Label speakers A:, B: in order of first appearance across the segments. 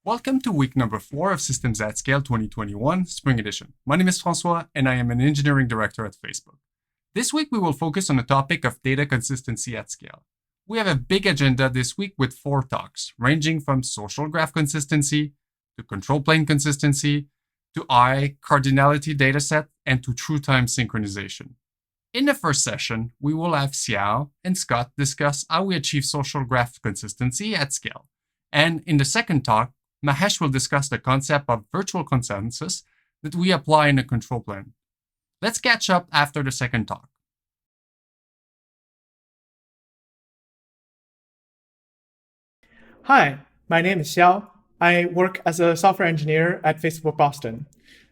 A: Welcome to week number 4 of Systems at Scale 2021, Spring Edition. My name is Francois, and I am an engineering director at Facebook. This week, we will focus on the topic of data consistency at scale. We have a big agenda this week with 4 talks, ranging from social graph consistency, to control plane consistency, to cardinality dataset, and to true-time synchronization. In the first session, we will have Xiao and Scott discuss how we achieve social graph consistency at scale. And in the second talk, Mahesh will discuss the concept of virtual consensus that we apply in a control plane. Let's catch up after the second talk.
B: Hi, my name is Xiao. I work as a software engineer at Facebook Boston.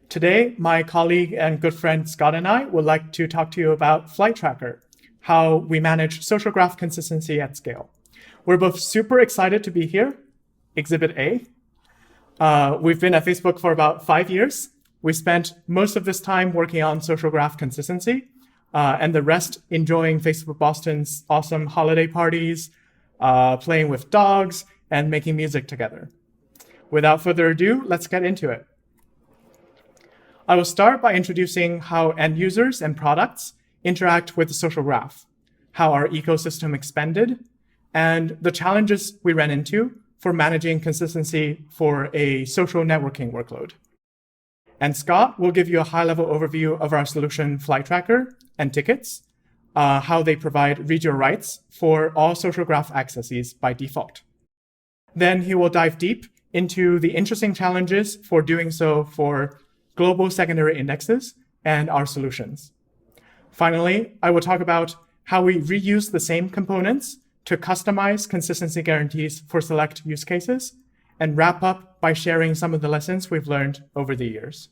B: Today, my colleague and good friend Scott and I would like to talk to you about FlightTracker, how we manage social graph consistency at scale. We're both super excited to be here. Exhibit A. We've been at Facebook for about 5 years. We spent most of this time working on social graph consistency, and the rest enjoying Facebook Boston's awesome holiday parties, playing with dogs, and making music together. Without further ado, let's get into it. I will start by introducing how end users and products interact with the social graph, how our ecosystem expanded, and the challenges we ran into for managing consistency for a social networking workload. And Scott will give you a high-level overview of our solution FlightTracker and tickets, how they provide read-your rights for all social graph accesses by default. Then he will dive deep into the interesting challenges for doing so for global secondary indexes and our solutions. Finally, I will talk about how we reuse the same components to customize consistency guarantees for select use cases, and wrap up by sharing some of the lessons we've learned over the years.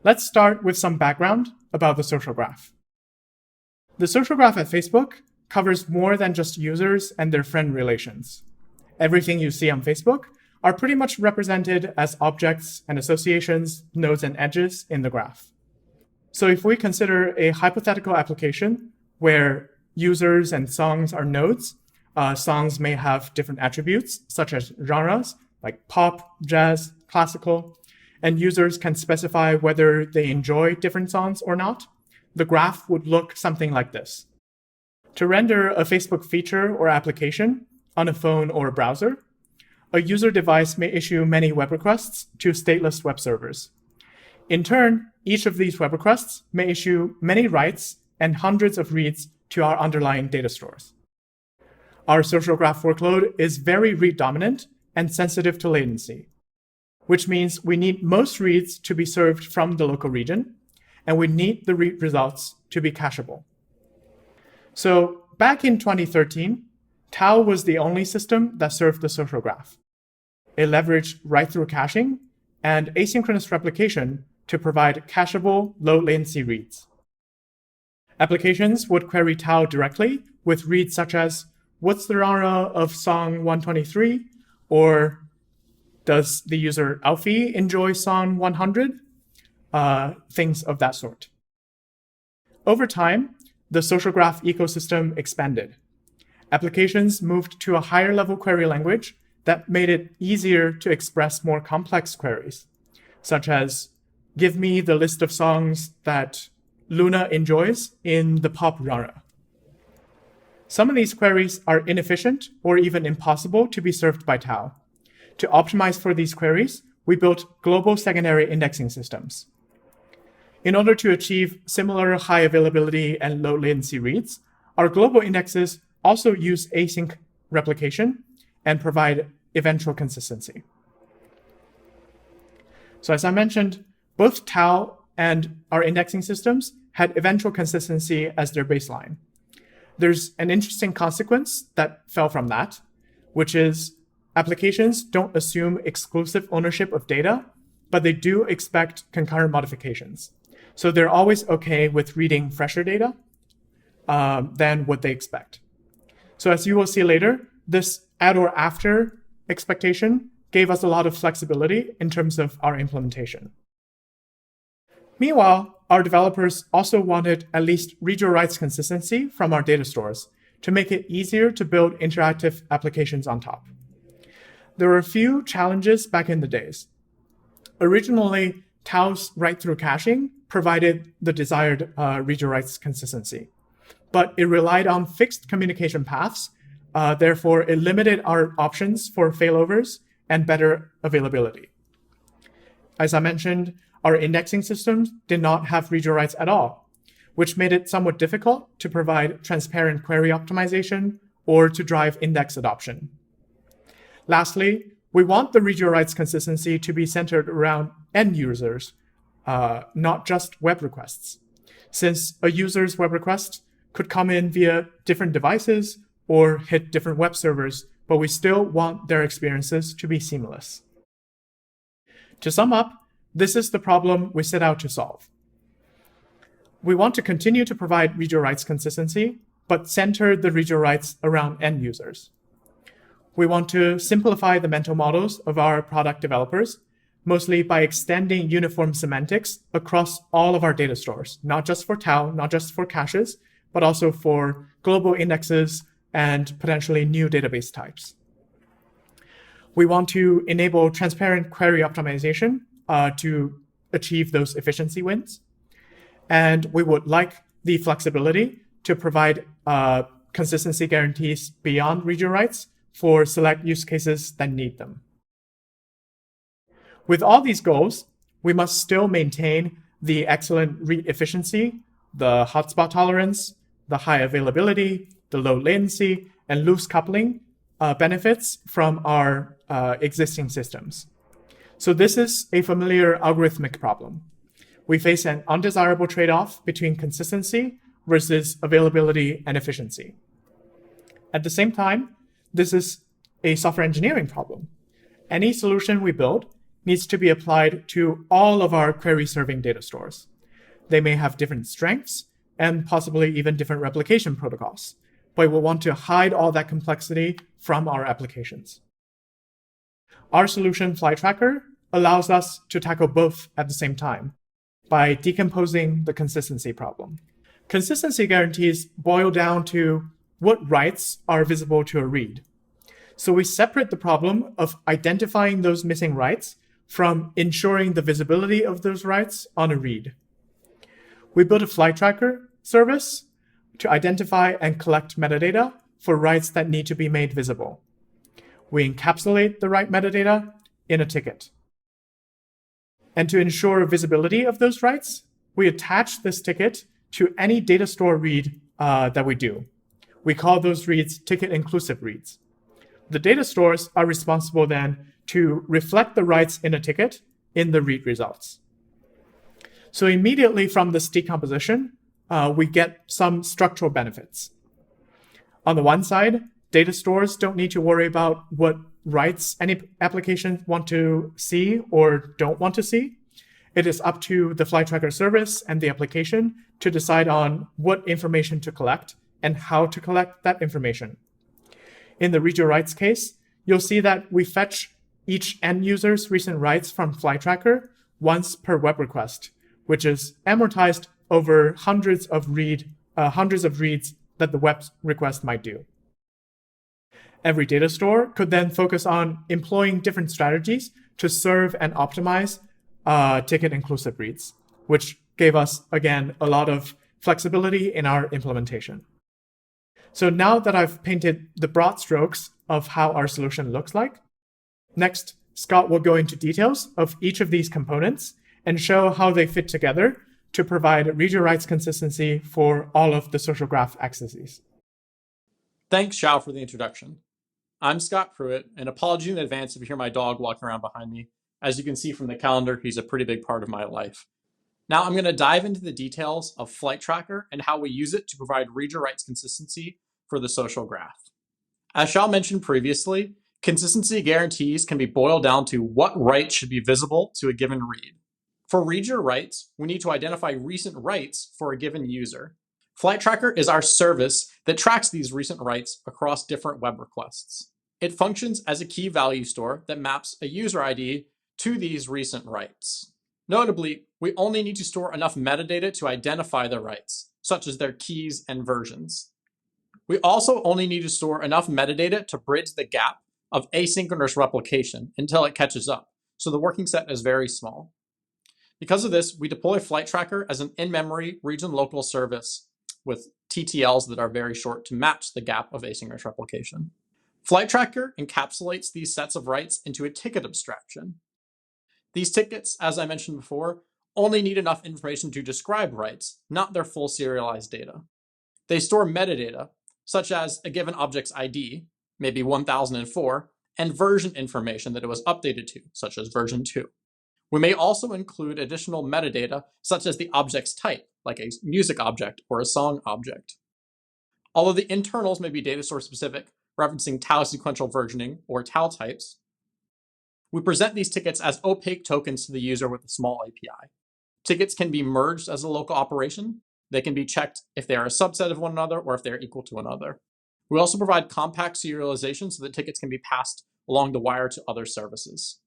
B: Let's start with some background about the social graph. The social graph at Facebook covers more than just users and their friend relations. Everything you see on Facebook are pretty much represented as objects and associations, nodes and edges in the graph. So if we consider a hypothetical application where users and songs are nodes, songs may have different attributes, such as genres, like pop, jazz, classical, and users can specify whether they enjoy different songs or not. The graph would look something like this. To render a Facebook feature or application on a phone or a browser, a user device may issue many web requests to stateless web servers. In turn, each of these web requests may issue many writes and hundreds of reads to our underlying data stores. Our social graph workload is very read dominant and sensitive to latency, which means we need most reads to be served from the local region, and we need the read results to be cacheable. So back in 2013, Tau was the only system that served the social graph. It leveraged write-through caching and asynchronous replication to provide cacheable, low-latency reads. Applications would query Tau directly with reads such as, what's the genre of song 123? Or does the user Alfie enjoy song 100? Things of that sort. Over time, the social graph ecosystem expanded. Applications moved to a higher level query language that made it easier to express more complex queries, such as, give me the list of songs that Luna enjoys in the pop genre. Some of these queries are inefficient or even impossible to be served by Tau. To optimize for these queries, we built global secondary indexing systems. In order to achieve similar high availability and low latency reads, our global indexes also use async replication and provide eventual consistency. So as I mentioned, both Tau and our indexing systems had eventual consistency as their baseline. There's an interesting consequence that fell from that, which is applications don't assume exclusive ownership of data, but they do expect concurrent modifications. So they're always okay with reading fresher data than what they expect. So as you will see later, this add or after expectation gave us a lot of flexibility in terms of our implementation. Meanwhile, our developers also wanted at least read-your-rights consistency from our data stores to make it easier to build interactive applications on top. There were a few challenges back in the days. Originally, Tao's write-through caching provided the desired read-your-writes consistency, but it relied on fixed communication paths. Therefore, it limited our options for failovers and better availability. As I mentioned, our indexing systems did not have read-your-writes at all, which made it somewhat difficult to provide transparent query optimization or to drive index adoption. Lastly, we want the read-your-writes consistency to be centered around end users, not just web requests, since a user's web request could come in via different devices or hit different web servers, but we still want their experiences to be seamless. To sum up, this is the problem we set out to solve. We want to continue to provide read-your-writes consistency, but center the read-your-writes around end users. We want to simplify the mental models of our product developers, mostly by extending uniform semantics across all of our data stores, not just for Tao, not just for caches, but also for global indexes and potentially new database types. We want to enable transparent query optimization to achieve those efficiency wins. And we would like the flexibility to provide consistency guarantees beyond read-your-writes for select use cases that need them. With all these goals, we must still maintain the excellent read efficiency, the hotspot tolerance, the high availability, the low latency, and loose coupling benefits from our existing systems. So this is a familiar algorithmic problem. We face an undesirable trade-off between consistency versus availability and efficiency. At the same time, this is a software engineering problem. Any solution we build needs to be applied to all of our query-serving data stores. They may have different strengths and possibly even different replication protocols, but we want to hide all that complexity from our applications. Our solution, FlightTracker, allows us to tackle both at the same time by decomposing the consistency problem. Consistency guarantees boil down to what writes are visible to a read. So we separate the problem of identifying those missing writes from ensuring the visibility of those writes on a read. We built a FlightTracker service to identify and collect metadata for writes that need to be made visible. We encapsulate the write metadata in a ticket. And to ensure visibility of those writes, we attach this ticket to any data store read that we do. We call those reads ticket-inclusive reads. The data stores are responsible then to reflect the writes in a ticket in the read results. So immediately from this decomposition, we get some structural benefits. On the one side, data stores don't need to worry about what writes any application want to see or don't want to see. It is up to the FlightTracker service and the application to decide on what information to collect and how to collect that information. In the read-your-writes case, you'll see that we fetch each end user's recent writes from FlightTracker once per web request, which is amortized over hundreds of reads that the web request might do. Every data store could then focus on employing different strategies to serve and optimize ticket-inclusive reads, which gave us, again, a lot of flexibility in our implementation. So now that I've painted the broad strokes of how our solution looks like, next, Scott will go into details of each of these components and show how they fit together to provide read-your-writes consistency for all of the social graph accesses.
C: Thanks, Xiao, for the introduction. I'm Scott Pruett, and apology in advance if you hear my dog walking around behind me. As you can see from the calendar, he's a pretty big part of my life. Now I'm going to dive into the details of FlightTracker and how we use it to provide read-your-writes consistency for the social graph. As Xiao mentioned previously, consistency guarantees can be boiled down to what writes should be visible to a given read. For read-your-writes, we need to identify recent writes for a given user. FlightTracker is our service that tracks these recent writes across different web requests. It functions as a key value store that maps a user ID to these recent writes. Notably, we only need to store enough metadata to identify the writes, such as their keys and versions. We also only need to store enough metadata to bridge the gap of asynchronous replication until it catches up, so the working set is very small. Because of this, we deploy FlightTracker as an in-memory region local service with TTLs that are very short to match the gap of asynchronous replication. FlightTracker encapsulates these sets of writes into a ticket abstraction. These tickets, as I mentioned before, only need enough information to describe writes, not their full serialized data. They store metadata, such as a given object's ID, maybe 1004, and version information that it was updated to, such as version 2. We may also include additional metadata, such as the object's type, like a music object or a song object. Although the internals may be data source specific, referencing tau sequential versioning or tau types, we present these tickets as opaque tokens to the user with a small API. Tickets can be merged as a local operation. They can be checked if they are a subset of one another or if they're equal to another. We also provide compact serialization so that tickets can be passed along the wire to other services.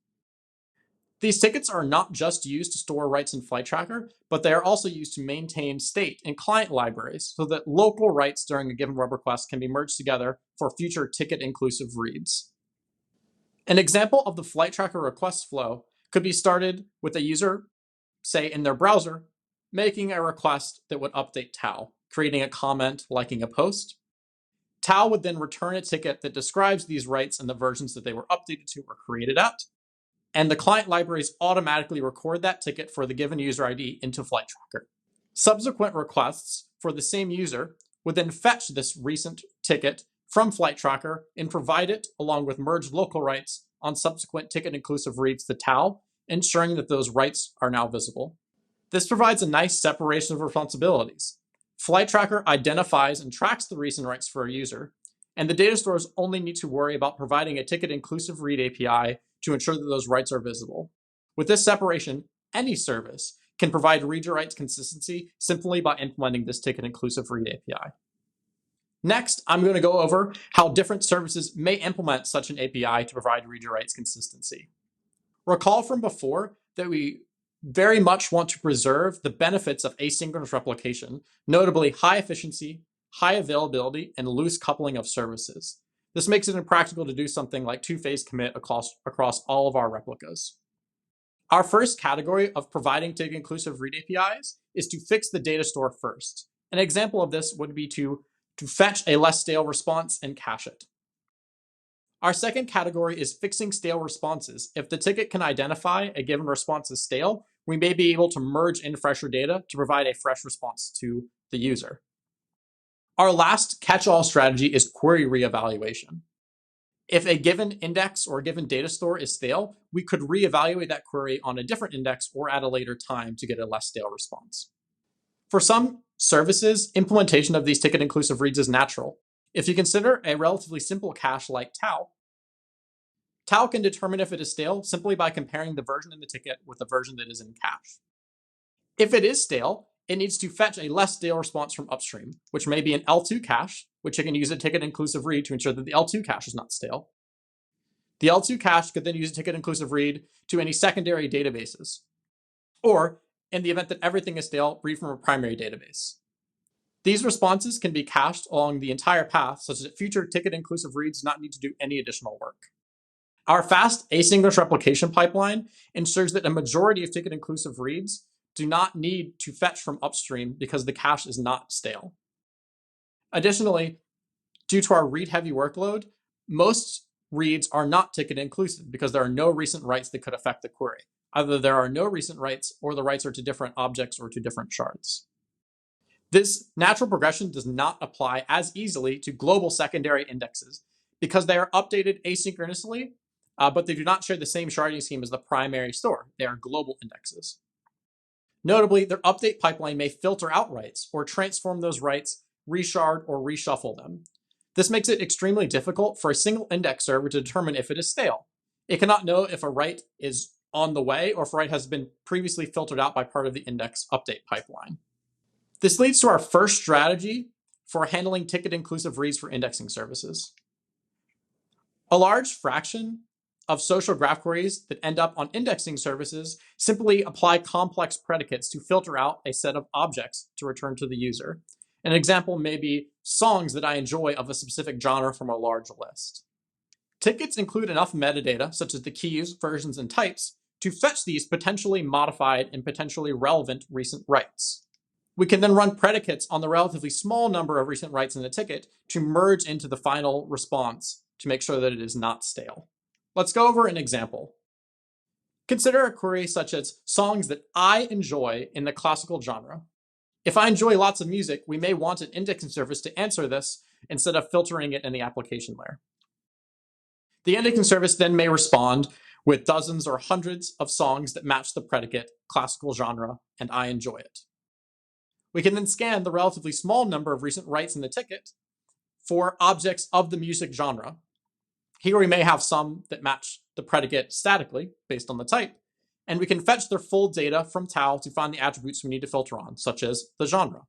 C: These tickets are not just used to store writes in FlightTracker, but they are also used to maintain state in client libraries so that local writes during a given web request can be merged together for future ticket-inclusive reads. An example of the FlightTracker request flow could be started with a user, say in their browser, making a request that would update tau, creating a comment, liking a post. Tau would then return a ticket that describes these writes and the versions that they were updated to or created at, and the client libraries automatically record that ticket for the given user ID into FlightTracker. Subsequent requests for the same user would then fetch this recent ticket from FlightTracker and provide it along with merged local writes on subsequent ticket-inclusive reads to tau, ensuring that those writes are now visible. This provides a nice separation of responsibilities. FlightTracker identifies and tracks the recent writes for a user, and the data stores only need to worry about providing a ticket-inclusive read API to ensure that those writes are visible. With this separation, any service can provide read-to-writes consistency simply by implementing this ticket-inclusive read API. Next, I'm going to go over how different services may implement such an API to provide read-to-writes consistency. Recall from before that we very much want to preserve the benefits of asynchronous replication, notably high efficiency, high availability, and loose coupling of services. This makes it impractical to do something like two-phase commit across all of our replicas. Our first category of providing ticket-inclusive read APIs is to fix the data store first. An example of this would be to fetch a less stale response and cache it. Our second category is fixing stale responses. If the ticket can identify a given response as stale, we may be able to merge in fresher data to provide a fresh response to the user. Our last catch-all strategy is query reevaluation. If a given index or a given data store is stale, we could reevaluate that query on a different index or at a later time to get a less stale response. For some services, implementation of these ticket-inclusive reads is natural. If you consider a relatively simple cache like tau, tau can determine if it is stale simply by comparing the version in the ticket with the version that is in cache. If it is stale, it needs to fetch a less stale response from upstream, which may be an L2 cache, which it can use a ticket-inclusive read to ensure that the L2 cache is not stale. The L2 cache could then use a ticket-inclusive read to any secondary databases, or in the event that everything is stale, read from a primary database. These responses can be cached along the entire path such that future ticket-inclusive reads do not need to do any additional work. Our fast asynchronous replication pipeline ensures that a majority of ticket-inclusive reads do not need to fetch from upstream because the cache is not stale. Additionally, due to our read-heavy workload, most reads are not ticket-inclusive because there are no recent writes that could affect the query. Either there are no recent writes or the writes are to different objects or to different shards. This natural progression does not apply as easily to global secondary indexes because they are updated asynchronously, but they do not share the same sharding scheme as the primary store. They are global indexes. Notably, their update pipeline may filter out writes or transform those writes, reshard, or reshuffle them. This makes it extremely difficult for a single index server to determine if it is stale. It cannot know if a write is on the way or if a write has been previously filtered out by part of the index update pipeline. This leads to our first strategy for handling ticket-inclusive reads for indexing services. A large fraction of social graph queries that end up on indexing services simply apply complex predicates to filter out a set of objects to return to the user. An example may be songs that I enjoy of a specific genre from a large list. Tickets include enough metadata, such as the keys, versions, and types, to fetch these potentially modified and potentially relevant recent writes. We can then run predicates on the relatively small number of recent writes in the ticket to merge into the final response to make sure that it is not stale. Let's go over an example. Consider a query such as songs that I enjoy in the classical genre. If I enjoy lots of music, we may want an indexing service to answer this instead of filtering it in the application layer. The indexing service then may respond with dozens or hundreds of songs that match the predicate classical genre and I enjoy it. We can then scan the relatively small number of recent writes in the ticket for objects of the music genre. Here we may have some that match the predicate statically based on the type, and we can fetch their full data from Tau to find the attributes we need to filter on, such as the genre.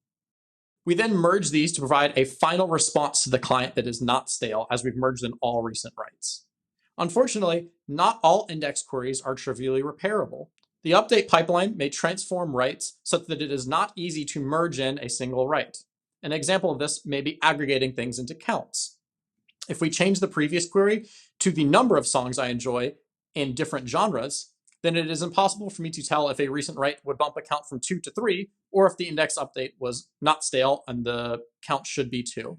C: We then merge these to provide a final response to the client that is not stale, as we've merged in all recent writes. Unfortunately, not all index queries are trivially repairable. The update pipeline may transform writes such that it is not easy to merge in a single write. An example of this may be aggregating things into counts. If we change the previous query to the number of songs I enjoy in different genres, then it is impossible for me to tell if a recent write would bump a count from 2 to 3, or if the index update was not stale and the count should be 2.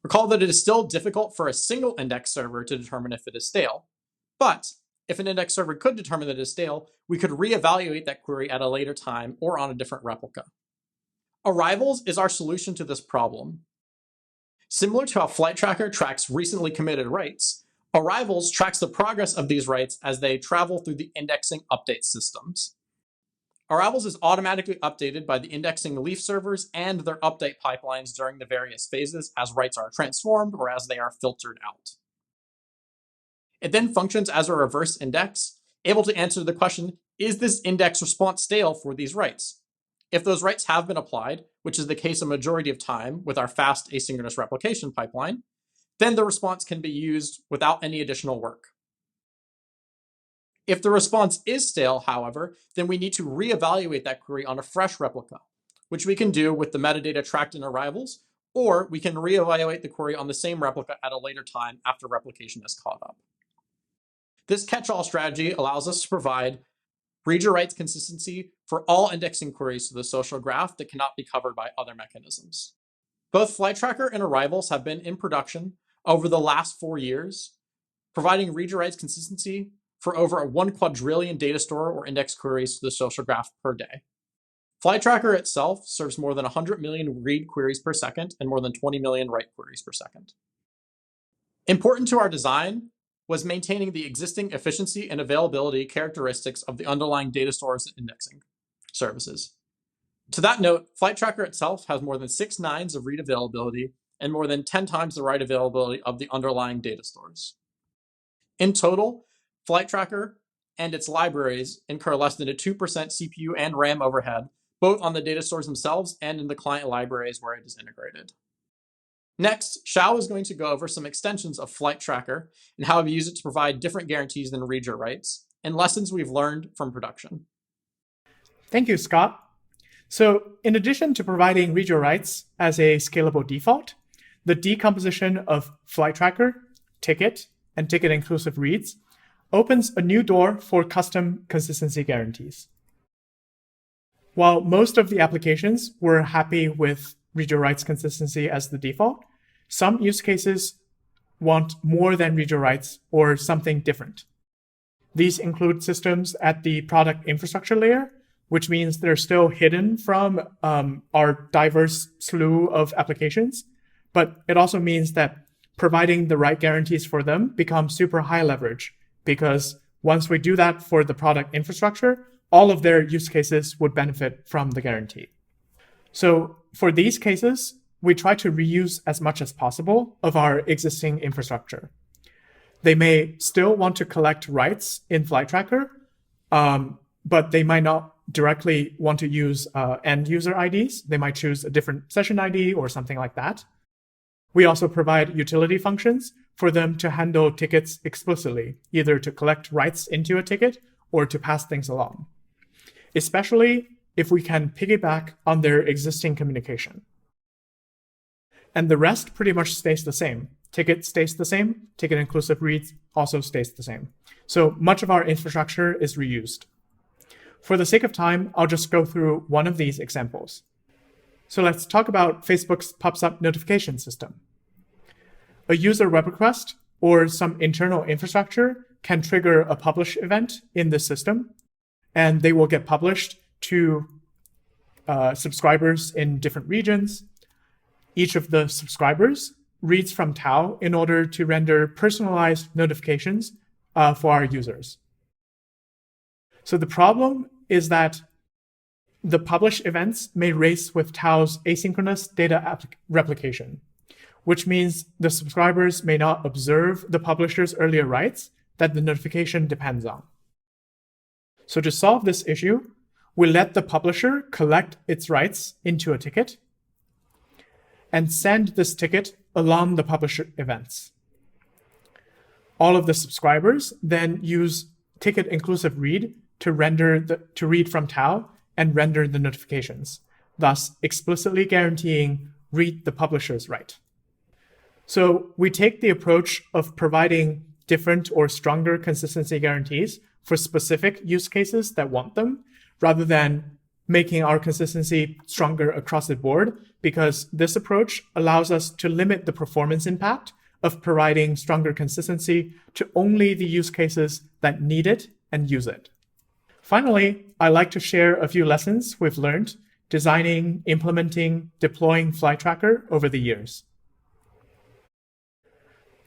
C: Recall that it is still difficult for a single index server to determine if it is stale, but if an index server could determine that it is stale, we could reevaluate that query at a later time or on a different replica. Arrivals is our solution to this problem. Similar to how FlightTracker tracks recently committed writes, Arrivals tracks the progress of these writes as they travel through the indexing update systems. Arrivals is automatically updated by the indexing leaf servers and their update pipelines during the various phases as writes are transformed or as they are filtered out. It then functions as a reverse index, able to answer the question, is this index response stale for these writes? If those writes have been applied, which is the case a majority of time with our fast asynchronous replication pipeline, then the response can be used without any additional work. If the response is stale, however, then we need to reevaluate that query on a fresh replica, which we can do with the metadata tracked in arrivals, or we can reevaluate the query on the same replica at a later time after replication is caught up. This catch-all strategy allows us to provide read-your-writes consistency for all indexing queries to the social graph that cannot be covered by other mechanisms. Both FlightTracker and Arrivals have been in production over the last 4 years, providing read-your-writes consistency for over 1 quadrillion data store or index queries to the social graph per day. FlightTracker itself serves more than 100 million read queries per second and more than 20 million write queries per second. Important to our design was maintaining the existing efficiency and availability characteristics of the underlying data stores and indexing services. To that note, FlightTracker itself has more than 6 nines of read availability and more than 10 times the write availability of the underlying data stores. In total, FlightTracker and its libraries incur less than a 2% CPU and RAM overhead, both on the data stores themselves and in the client libraries where it is integrated. Next, Xiao is going to go over some extensions of FlightTracker and how we use it to provide different guarantees than read-your-writes, and lessons we've learned from production.
B: Thank you, Scott. So in addition to providing read-your-writes as a scalable default, the decomposition of FlightTracker, ticket, and ticket-inclusive reads opens a new door for custom consistency guarantees. While most of the applications were happy with read-your-writes consistency as the default, some use cases want more than read-your-writes or something different. These include systems at the product infrastructure layer, which means they're still hidden from our diverse slew of applications, but it also means that providing the right guarantees for them becomes super high leverage, because once we do that for the product infrastructure, all of their use cases would benefit from the guarantee. So for these cases, we try to reuse as much as possible of our existing infrastructure. They may still want to collect writes in FlightTracker, but they might not directly want to use end user IDs. They might choose a different session ID or something like that. We also provide utility functions for them to handle tickets explicitly, either to collect writes into a ticket or to pass things along, especially if we can piggyback on their existing communication. And the rest pretty much stays the same. ticket stays the same, ticket inclusive reads also stays the same. So much of our infrastructure is reused. For the sake of time, I'll just go through one of these examples. So let's talk about Facebook's pops-up notification system. A user web request or some internal infrastructure can trigger a publish event in the system, and they will get published to subscribers in different regions. Each of the subscribers reads from Xiao in order to render personalized notifications for our users. So the problem is that the publish events may race with Xiao's asynchronous data replication, which means the subscribers may not observe the publisher's earlier rights that the notification depends on. So to solve this issue, we let the publisher collect its rights into a ticket and send this ticket along the publisher events. All of the subscribers then use ticket inclusive read to read from Xiao and render the notifications, thus explicitly guaranteeing read the publisher's right. So we take the approach of providing different or stronger consistency guarantees for specific use cases that want them, rather than making our consistency stronger across the board, because this approach allows us to limit the performance impact of providing stronger consistency to only the use cases that need it and use it. Finally, I'd like to share a few lessons we've learned designing, implementing, deploying FlightTracker over the years.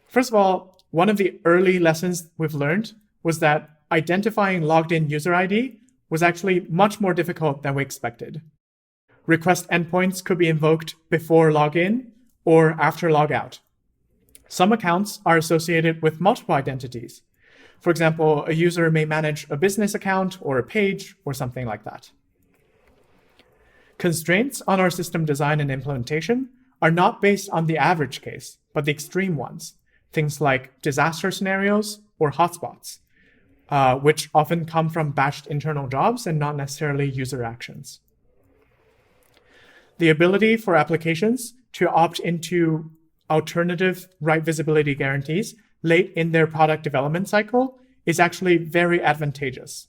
B: First of all, one of the early lessons we've learned was that identifying logged in user ID was actually much more difficult than we expected. Request endpoints could be invoked before login or after logout. Some accounts are associated with multiple identities. For example, a user may manage a business account or a page or something like that. Constraints on our system design and implementation are not based on the average case, but the extreme ones, things like disaster scenarios or hotspots, which often come from batched internal jobs and not necessarily user actions. The ability for applications to opt into alternative write visibility guarantees late in their product development cycle is actually very advantageous.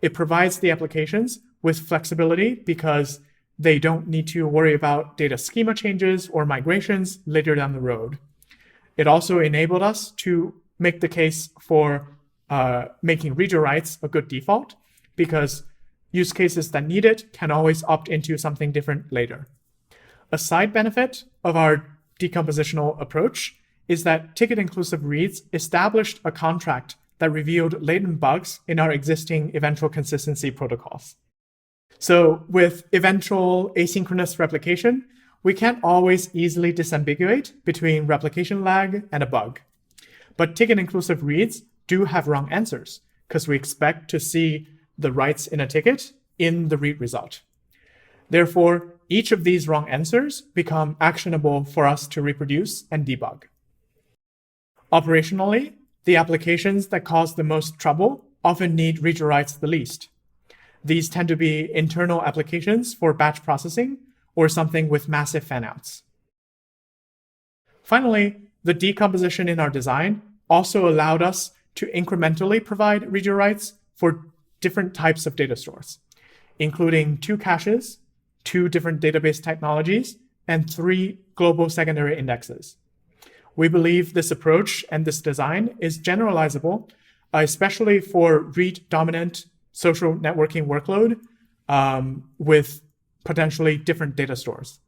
B: It provides the applications with flexibility because they don't need to worry about data schema changes or migrations later down the road. It also enabled us to make the case for making read your rights a good default, because use cases that need it can always opt into something different later. A side benefit of our decompositional approach is that ticket inclusive reads established a contract that revealed latent bugs in our existing eventual consistency protocols. So with eventual asynchronous replication, we can't always easily disambiguate between replication lag and a bug. But ticket inclusive reads do have wrong answers, because we expect to see the rights in a ticket in the read result. Therefore, each of these wrong answers become actionable for us to reproduce and debug. Operationally, the applications that cause the most trouble often need read your rights the least. These tend to be internal applications for batch processing or something with massive fanouts. Finally, the decomposition in our design also allowed us to incrementally provide read your rights for different types of data stores, including 2 caches, 2 different database technologies, and 3 global secondary indexes. We believe this approach and this design is generalizable, especially for read-dominant social networking workload with potentially different data stores.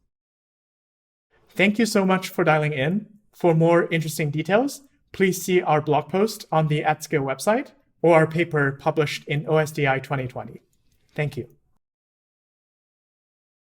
B: Thank you so much for dialing in. For more interesting details, please see our blog post on the AtScale website or our paper published in OSDI 2020. Thank you.